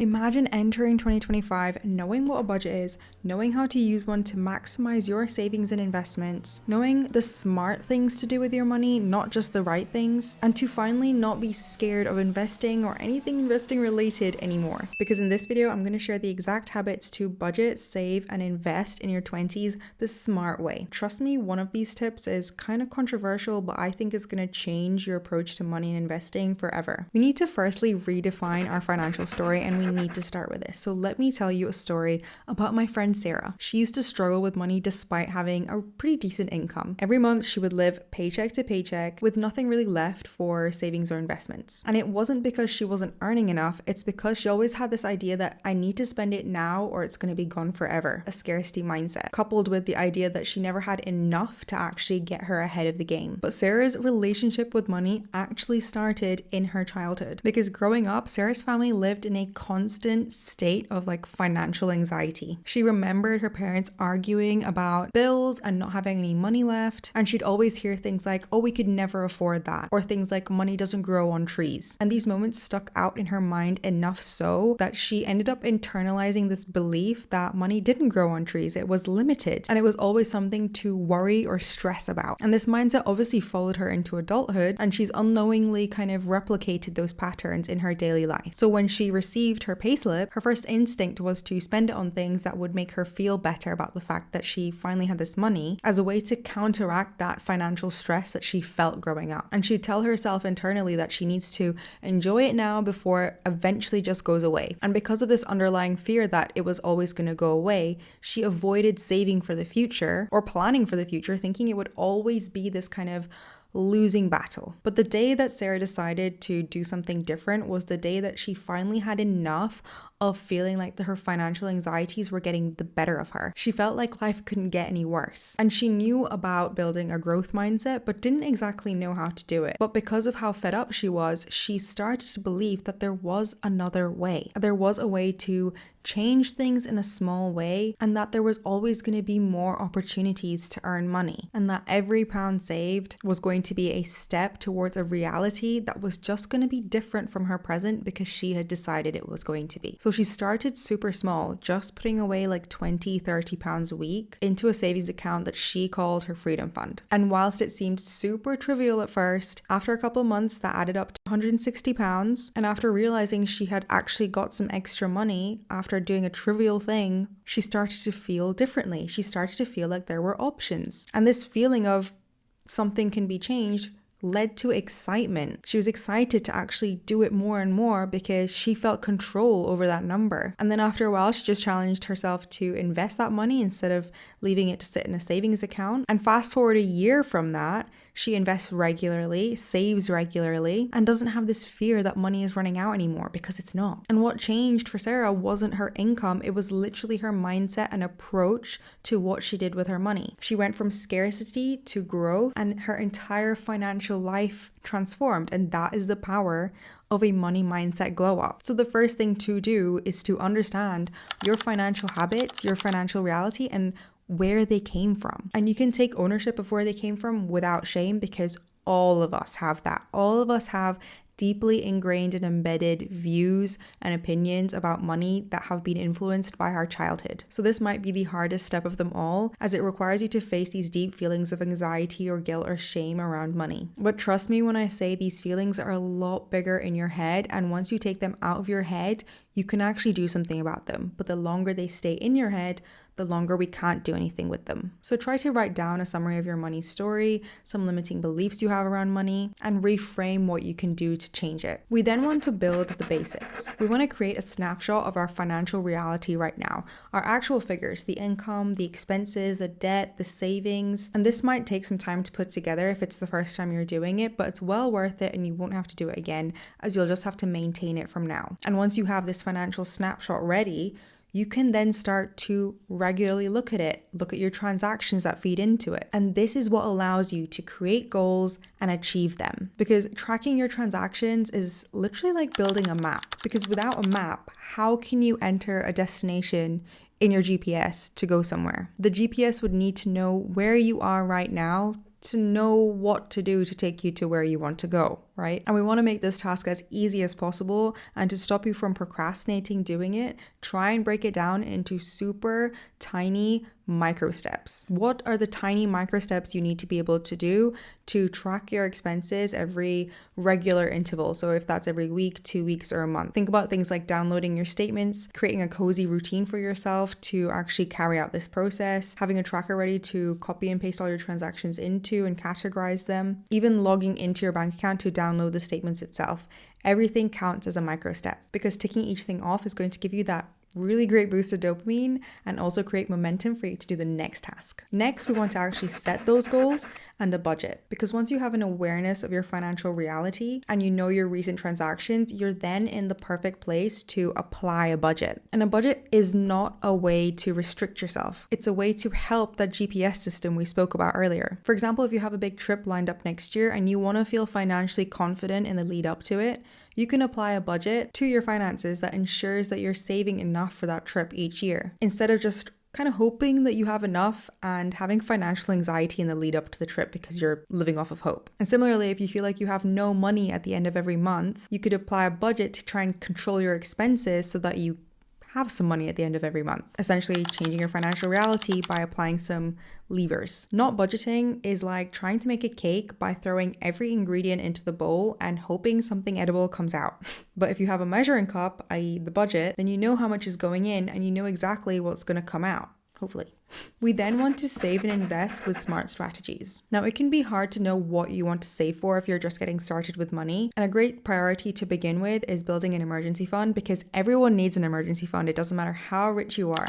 Imagine entering 2025 knowing what a budget is, knowing how to use one to maximize your savings and investments, knowing the smart things to do with your money, not just the right things, and to finally not be scared of investing or anything investing related anymore. Because in this video, I'm going to share the exact habits to budget, save, and invest in your 20s the smart way. Trust me, one of these tips is kind of controversial, but I think it's going to change your approach to money and investing forever. We need to firstly redefine our financial story, and we need to start with this. So let me tell you a story about my friend Sarah. She used to struggle with money despite having a pretty decent income. Every month she would live paycheck to paycheck with nothing really left for savings or investments. And it wasn't because she wasn't earning enough, it's because she always had this idea that I need to spend it now or it's going to be gone forever. A scarcity mindset, coupled with the idea that she never had enough to actually get her ahead of the game. But Sarah's relationship with money actually started in her childhood, because growing up, Sarah's family lived in a constant state of financial anxiety. She remembered her parents arguing about bills and not having any money left, and she'd always hear things like, oh, we could never afford that, or things like money doesn't grow on trees. And these moments stuck out in her mind enough so that she ended up internalizing this belief that money didn't grow on trees, it was limited, and it was always something to worry or stress about. And this mindset obviously followed her into adulthood, and she's unknowingly kind of replicated those patterns in her daily life. So when she received her payslip, her first instinct was to spend it on things that would make her feel better about the fact that she finally had this money, as a way to counteract that financial stress that she felt growing up. And she'd tell herself internally that she needs to enjoy it now before it eventually just goes away. And because of this underlying fear that it was always going to go away, she avoided saving for the future or planning for the future, thinking it would always be this kind of losing battle. But the day that Sarah decided to do something different was the day that she finally had enough of feeling like her financial anxieties were getting the better of her. She felt like life couldn't get any worse. And she knew about building a growth mindset, but didn't exactly know how to do it. But because of how fed up she was, she started to believe that there was another way. There was a way to change things in a small way, and that there was always going to be more opportunities to earn money, and that every pound saved was going to be a step towards a reality that was just going to be different from her present because she had decided it was going to be. So she started super small, just putting away 20-30 pounds a week into a savings account that she called her freedom fund. And whilst it seemed super trivial at first, after a couple months that added up to 160 pounds, and after realizing she had actually got some extra money after doing a trivial thing, she started to feel differently. She started to feel like there were options. And this feeling of something can be changed led to excitement. She was excited to actually do it more and more because she felt control over that number. And then after a while, she just challenged herself to invest that money instead of leaving it to sit in a savings account. And fast forward a year from that, she invests regularly, saves regularly, and doesn't have this fear that money is running out anymore, because it's not. And what changed for Sarah wasn't her income, it was literally her mindset and approach to what she did with her money. She went from scarcity to growth, and her entire financial life transformed. And that is the power of a money mindset glow up. So the first thing to do is to understand your financial habits, your financial reality, and where they came from. And you can take ownership of where they came from without shame, because all of us have that. All of us have deeply ingrained and embedded views and opinions about money that have been influenced by our childhood. So this might be the hardest step of them all, as it requires you to face these deep feelings of anxiety or guilt or shame around money. But trust me when I say these feelings are a lot bigger in your head, and once you take them out of your head, you can actually do something about them. But the longer they stay in your head, the longer we can't do anything with them. So try to write down a summary of your money story, some limiting beliefs you have around money, and reframe what you can do to change it. We then want to build the basics. We want to create a snapshot of our financial reality right now, our actual figures, the income, the expenses, the debt, the savings. And this might take some time to put together if it's the first time you're doing it, but it's well worth it, and you won't have to do it again, as you'll just have to maintain it from now. And once you have this financial snapshot ready, you can then start to regularly look at it, look at your transactions that feed into it. And this is what allows you to create goals and achieve them. Because tracking your transactions is literally like building a map. Because without a map, how can you enter a destination in your GPS to go somewhere? The GPS would need to know where you are right now to know what to do to take you to where you want to go, right? And we want to make this task as easy as possible. And to stop you from procrastinating doing it, try and break it down into super tiny micro steps. What are the tiny micro steps you need to be able to do to track your expenses every regular interval? So if that's every week, 2 weeks, or a month, think about things like downloading your statements, creating a cozy routine for yourself to actually carry out this process, having a tracker ready to copy and paste all your transactions into and categorize them, even logging into your bank account to download the statements itself. Everything counts as a micro step because ticking each thing off is going to give you that really great boost of dopamine and also create momentum for you to do the next task. Next, we want to actually set those goals and a budget, because once you have an awareness of your financial reality and you know your recent transactions, you're then in the perfect place to apply a budget. And a budget is not a way to restrict yourself. It's a way to help that GPS system we spoke about earlier. For example, if you have a big trip lined up next year and you want to feel financially confident in the lead up to it, you can apply a budget to your finances that ensures that you're saving enough for that trip each year, instead of just kind of hoping that you have enough and having financial anxiety in the lead up to the trip because you're living off of hope. And similarly, if you feel like you have no money at the end of every month, you could apply a budget to try and control your expenses so that you have some money at the end of every month, essentially changing your financial reality by applying some levers. Not budgeting is like trying to make a cake by throwing every ingredient into the bowl and hoping something edible comes out. But if you have a measuring cup, i.e. the budget, then you know how much is going in and you know exactly what's going to come out. Hopefully. We then want to save and invest with smart strategies. Now, it can be hard to know what you want to save for if you're just getting started with money. And a great priority to begin with is building an emergency fund, because everyone needs an emergency fund. It doesn't matter how rich you are.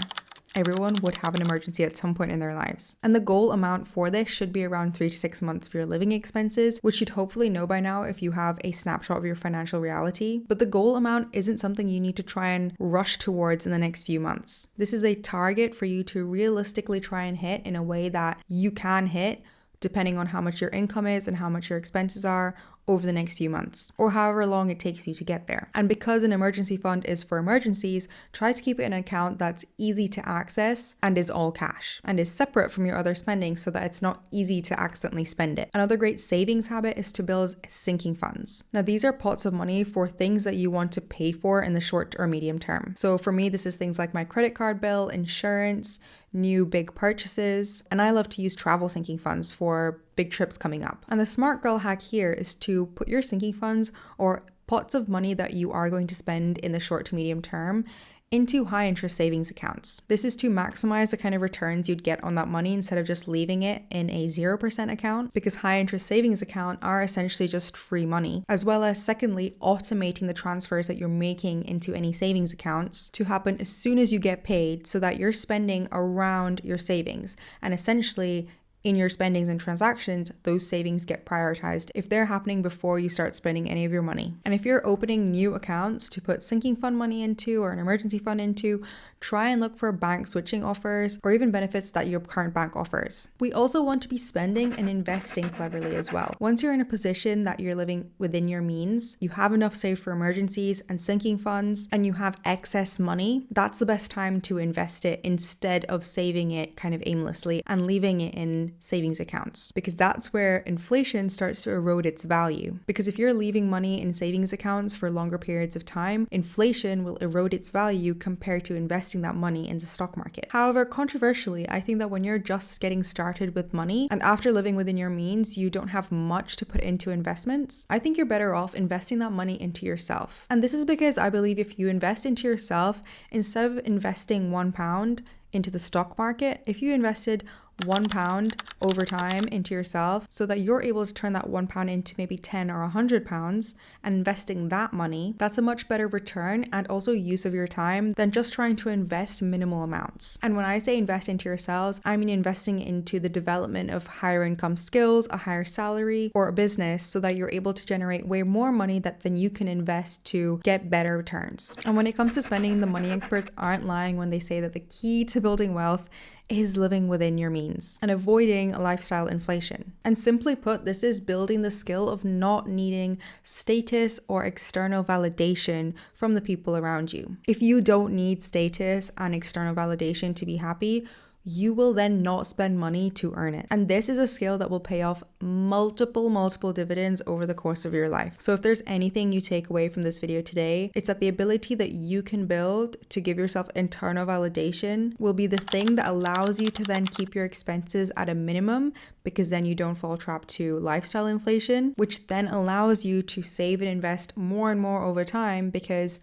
Everyone would have an emergency at some point in their lives. And the goal amount for this should be around 3 to 6 months for your living expenses, which you'd hopefully know by now if you have a snapshot of your financial reality. But the goal amount isn't something you need to try and rush towards in the next few months. This is a target for you to realistically try and hit in a way that you can hit depending on how much your income is and how much your expenses are over the next few months, or however long it takes you to get there. And because an emergency fund is for emergencies, try to keep it in an account that's easy to access and is all cash and is separate from your other spending so that it's not easy to accidentally spend it. Another great savings habit is to build sinking funds. Now, these are pots of money for things that you want to pay for in the short or medium term. So for me, this is things like my credit card bill, insurance, new big purchases, and I love to use travel sinking funds for big trips coming up. And the smart girl hack here is to put your sinking funds, or pots of money that you are going to spend in the short to medium term, into high interest savings accounts. This is to maximize the kind of returns you'd get on that money instead of just leaving it in a 0% account, because high interest savings accounts are essentially just free money, as well as secondly, automating the transfers that you're making into any savings accounts to happen as soon as you get paid so that you're spending around your savings, and essentially in your spendings and transactions, those savings get prioritized if they're happening before you start spending any of your money. And if you're opening new accounts to put sinking fund money into or an emergency fund into, try and look for bank switching offers or even benefits that your current bank offers. We also want to be spending and investing cleverly as well. Once you're in a position that you're living within your means, you have enough saved for emergencies and sinking funds, and you have excess money, that's the best time to invest it instead of saving it kind of aimlessly and leaving it in savings accounts, because that's where inflation starts to erode its value. Because if you're leaving money in savings accounts for longer periods of time, inflation will erode its value compared to investing that money in the stock market. However, controversially, I think that when you're just getting started with money and after living within your means, you don't have much to put into investments, I think you're better off investing that money into yourself. And this is because I believe if you invest into yourself, instead of investing £1 into the stock market, if you invested £1 over time into yourself so that you're able to turn that £1 into maybe 10 or £100 and investing that money, that's a much better return and also use of your time than just trying to invest minimal amounts. And when I say invest into yourselves, I mean investing into the development of higher income skills, a higher salary, or a business so that you're able to generate way more money than you can invest to get better returns. And when it comes to spending, the money experts aren't lying when they say that the key to building wealth is living within your means and avoiding lifestyle inflation. And simply put, this is building the skill of not needing status or external validation from the people around you. If you don't need status and external validation to be happy, you will then not spend money to earn it. And this is a skill that will pay off multiple dividends over the course of your life. So if there's anything you take away from this video today, it's that the ability that you can build to give yourself internal validation will be the thing that allows you to then keep your expenses at a minimum, because then you don't fall trapped to lifestyle inflation, which then allows you to save and invest more and more over time because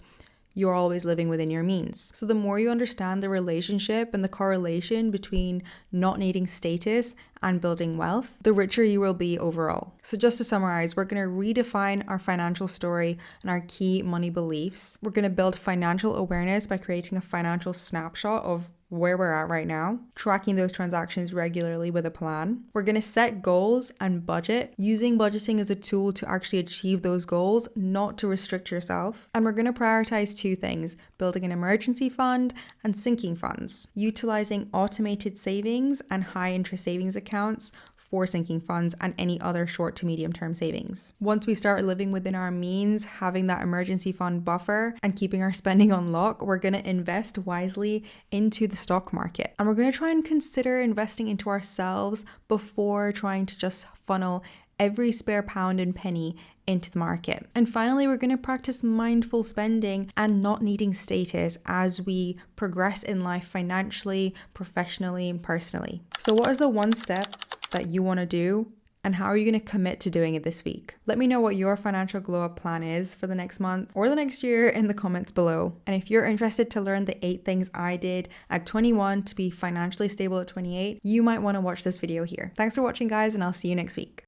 you're always living within your means. So the more you understand the relationship and the correlation between not needing status and building wealth, the richer you will be overall. So just to summarize, we're going to redefine our financial story and our key money beliefs. We're going to build financial awareness by creating a financial snapshot of where we're at right now, tracking those transactions regularly with a plan. We're going to set goals and budget, using budgeting as a tool to actually achieve those goals, not to restrict yourself. And we're going to prioritize two things: building an emergency fund and sinking funds, utilizing automated savings and high interest savings accounts for sinking funds and any other short to medium term savings. Once we start living within our means, having that emergency fund buffer and keeping our spending on lock, we're going to invest wisely into the stock market. And we're going to try and consider investing into ourselves before trying to just funnel every spare pound and penny into the market. And finally, we're going to practice mindful spending and not needing status as we progress in life financially, professionally, and personally. So what is the one step that you want to do, and how are you going to commit to doing it this week? Let me know what your financial glow up plan is for the next month or the next year in the comments below. And if you're interested to learn the 8 things I did at 21 to be financially stable at 28, you might want to watch this video here. Thanks for watching, guys, and I'll see you next week.